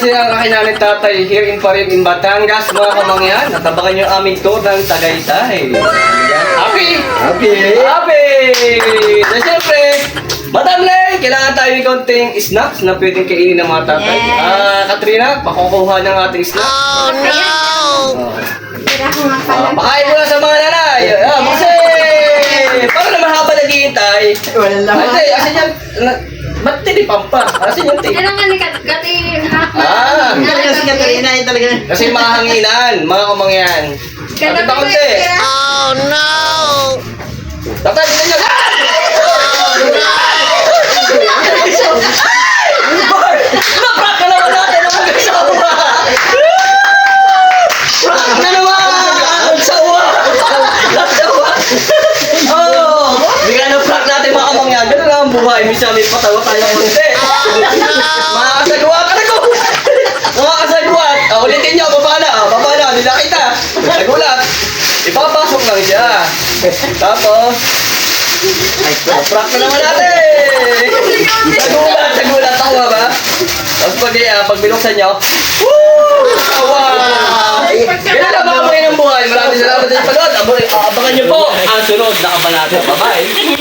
kasi ang kakinanin tatay here in pa rin in Batangas, mga kamangyan. Natabakan yung aming tour ng Tagaytay. Happy! Happy! Happy! So, siyempre, Madam Leng, kailangan tayo ng konting snacks na pwedeng kainin ng mga tatay. Yes. Katrina, pakukuha ng ating snack. Oh, no! Tira ko nga pala. Pakain mo na sa mga nanay. Kasi, para naman habang naghihintay. Wala lang. Ate, asan yan? Ba't tinipang pa? Asan yung tip? Kailangan ni Katin hap Talaga si Katarina, yun talaga. Kasi mahanginan, mga kamangyan. Bakit ba konti? Oh, no! Tatay, tingnan nyo! Naprak na naman natin ang mag-asawa! Prak na naman! Sawa! Sawa! Oh! Bigla na prak natin mga kamangyan. Ganun lang ang buhay. Minsan may patawa tayo konti. Mga kasagwat! Ano ko? Mga kasagwat! Ulitin nyo, baba na. Baba na, nila kita. Nagulat. Ipapasok lang siya. Tapos, prak na naman natin! Nagulat ako ba? Tapos pag binuksan nyo, woo! Tawa! Ganun lang mga mga ng buhay. Maraming salamat sa panood. Abangan nyo po ang sunod na kabanata. Bye-bye!